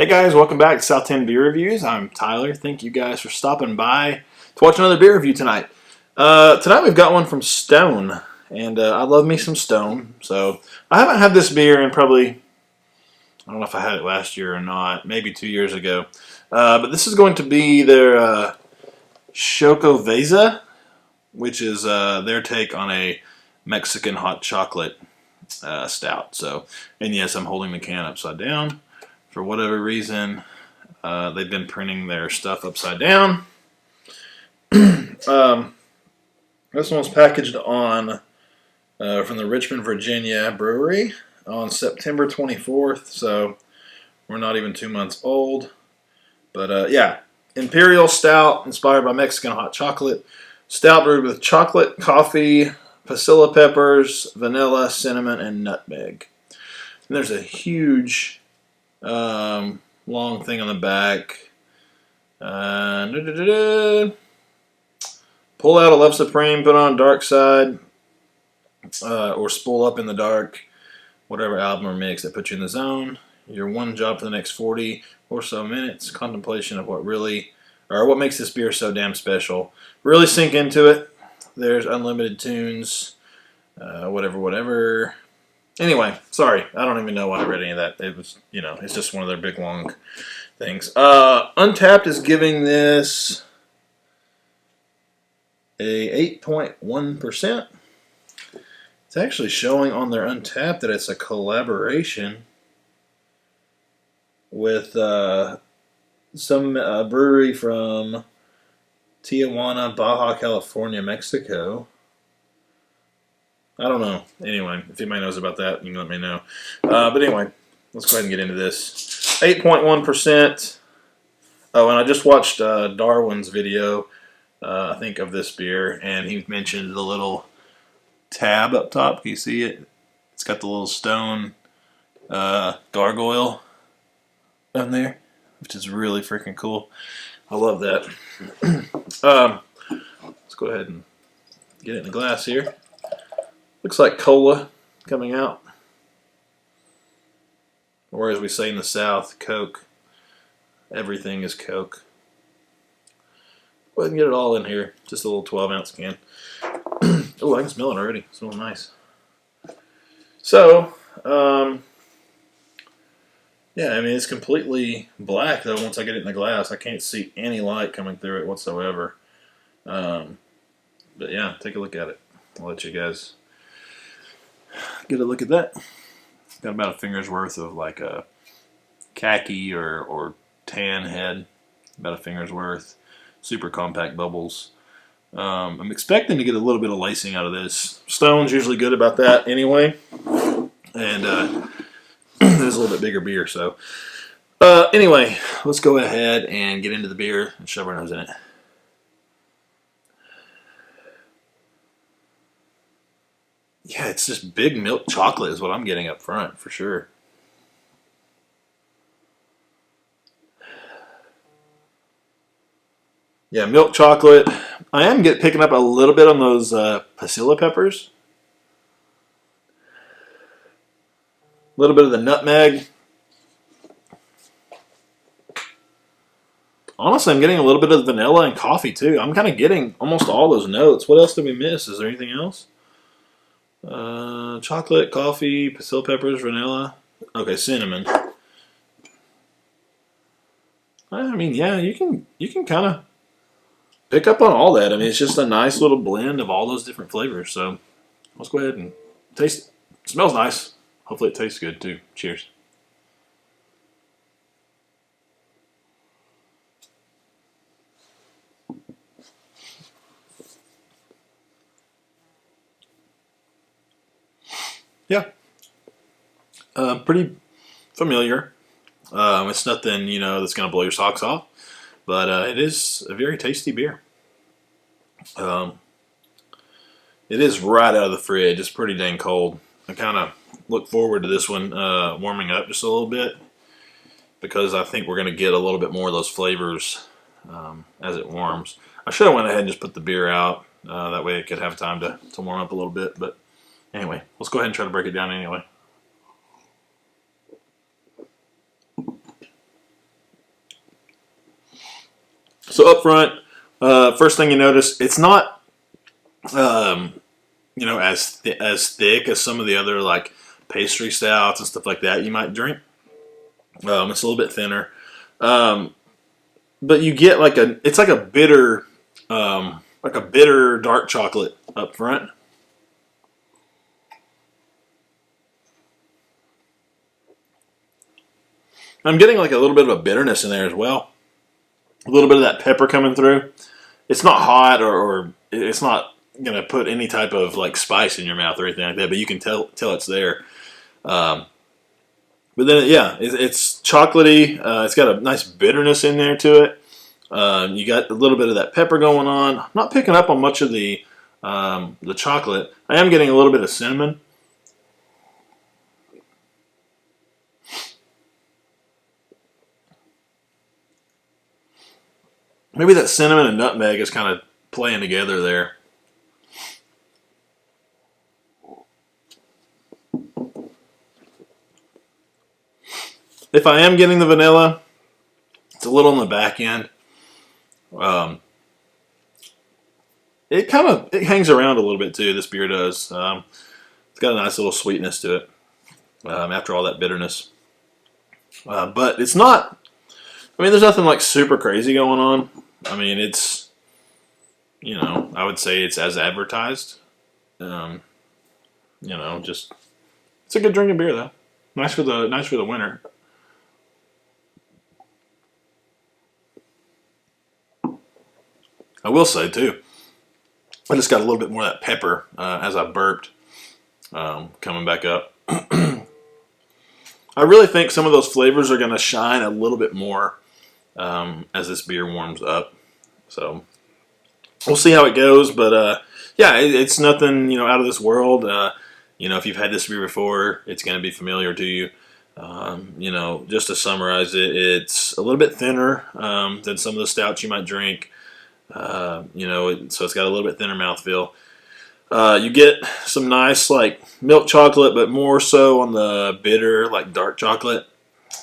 Hey guys, welcome back to South 10 Beer Reviews. I'm Tyler. Thank you guys for stopping by to watch another beer review tonight. Tonight we've got one from Stone, and I love me some Stone. So I haven't had this beer in probably, I don't know if I had it last year or not, maybe 2 years ago. But this is going to be their Xocoveza, which is their take on a Mexican hot chocolate stout. So, and yes, I'm holding the can upside down. For whatever reason, they've been printing their stuff upside down. This one was packaged on from the Richmond, Virginia brewery on September 24th, so we're not even 2 months old. But yeah, Imperial Stout inspired by Mexican hot chocolate. Stout brewed with chocolate, coffee, pasilla peppers, vanilla, cinnamon, and nutmeg. And there's a huge long thing on the back. Pull out a Love Supreme, put on Dark Side, or Spool Up in the Dark, whatever album or mix that puts you in the zone. Your one job for the next 40 or so minutes. Contemplation of what makes this beer so damn special. Really sink into it. There's unlimited tunes, whatever. Anyway, sorry, I don't even know why I read any of that. It was, it's just one of their big long things. Untapped is giving this a 8.1%. It's actually showing on their Untapped that it's a collaboration with some brewery from Tijuana, Baja California, Mexico. I don't know. Anyway, if anybody knows about that, you can let me know. But anyway, let's go ahead and get into this. 8.1%. Oh, and I just watched Darwin's video, I think, of this beer, and he mentioned the little tab up top. Can you see it? It's got the little stone gargoyle on there, which is really freaking cool. I love that. Let's go ahead and get it in the glass here. Looks like cola coming out. Or as we say in the South, Coke. Everything is Coke. Go ahead and get it all in here. Just a little 12-ounce can. Oh, I can smell it already. It smells nice. So, yeah, I mean, it's completely black, though, once I get it in the glass. I can't see any light coming through it whatsoever. But, yeah, take a look at it. I'll let you guys get a look at that. Got about a finger's worth of like a khaki or tan head. About a finger's worth. Super compact bubbles. I'm expecting to get a little bit of lacing out of this. Stone's usually good about that anyway. And it is a little bit bigger beer. So anyway, let's go ahead and get into the beer and shove our nose in it. Yeah, it's just big milk chocolate is what I'm getting up front, for sure. Yeah, milk chocolate. I am picking up a little bit on those pasilla peppers. A little bit of the nutmeg. Honestly, I'm getting a little bit of vanilla and coffee, too. I'm kind of getting almost all those notes. What else did we miss? Is there anything else? Chocolate, coffee, pasilla peppers, vanilla. Okay, cinnamon. I mean, yeah, you can kind of pick up on all that. I mean, it's just a nice little blend of all those different flavors. So let's go ahead and taste it. It smells nice. Hopefully it tastes good, too. Cheers. Yeah. Pretty familiar. It's nothing, that's going to blow your socks off. But it is a very tasty beer. It is right out of the fridge. It's pretty dang cold. I kind of look forward to this one warming up just a little bit, because I think we're going to get a little bit more of those flavors as it warms. I should have went ahead and just put the beer out. That way it could have time to warm up a little bit. But anyway, let's go ahead and try to break it down anyway. So up front, first thing you notice, it's not as thick as some of the other like pastry stouts and stuff like that you might drink. It's a little bit thinner, but you get it's like a bitter dark chocolate up front. I'm getting like a little bit of a bitterness in there as well. A little bit of that pepper coming through. It's not hot or it's not going to put any type of like spice in your mouth or anything like that, but you can tell it's there. But then, yeah, it's chocolatey. It's got a nice bitterness in there to it. You got a little bit of that pepper going on. I'm not picking up on much of the chocolate. I am getting a little bit of cinnamon. Maybe that cinnamon and nutmeg is kind of playing together there. If I am getting the vanilla, it's a little on the back end. It hangs around a little bit too. This beer does. It's got a nice little sweetness to it after all that bitterness. But it's not. I mean, there's nothing like super crazy going on. I mean, it's, I would say it's as advertised. Just it's a good drinking beer though. Nice for the winter. I will say too, I just got a little bit more of that pepper as I burped coming back up. I really think some of those flavors are going to shine a little bit more as this beer warms up. So we'll see how it goes, but yeah, it's nothing out of this world. If you've had this beer before, it's going to be familiar to you. Just to summarize it, it's a little bit thinner than some of the stouts you might drink. So it's got a little bit thinner mouthfeel. You get some nice like milk chocolate, but more so on the bitter like dark chocolate.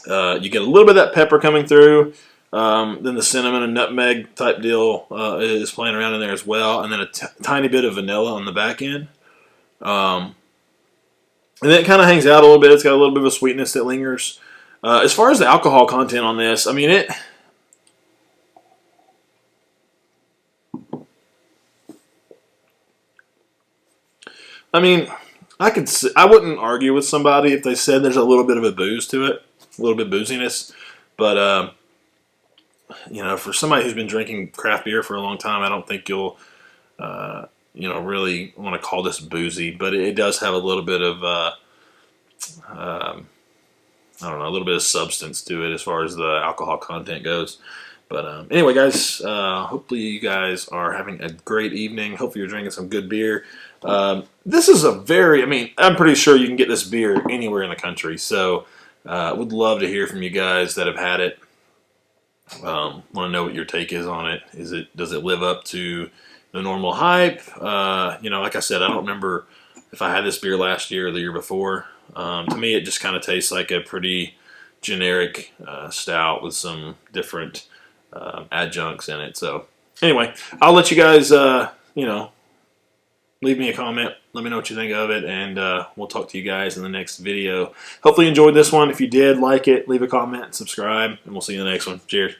You get a little bit of that pepper coming through. Then the cinnamon and nutmeg type deal is playing around in there as well, and then a tiny bit of vanilla on the back end. And then it kind of hangs out a little bit. It's got a little bit of a sweetness that lingers. As far as the alcohol content on this, I mean I wouldn't argue with somebody if they said there's a little bit of a booze to it, a little bit of booziness. But, for somebody who's been drinking craft beer for a long time, I don't think you'll, really want to call this boozy. But it does have a little bit of, a little bit of substance to it as far as the alcohol content goes. But anyway, guys, hopefully you guys are having a great evening. Hopefully you're drinking some good beer. This is I'm pretty sure you can get this beer anywhere in the country. So would love to hear from you guys that have had it. Want to know what your take is on it. Does it live up to the normal hype? Like I said, I don't remember if I had this beer last year or the year before. To me, it just kind of tastes like a pretty generic stout with some different adjuncts in it. So anyway, I'll let you guys, leave me a comment. Let me know what you think of it, and we'll talk to you guys in the next video. Hopefully you enjoyed this one. If you did, like it, leave a comment, subscribe, and we'll see you in the next one. Cheers.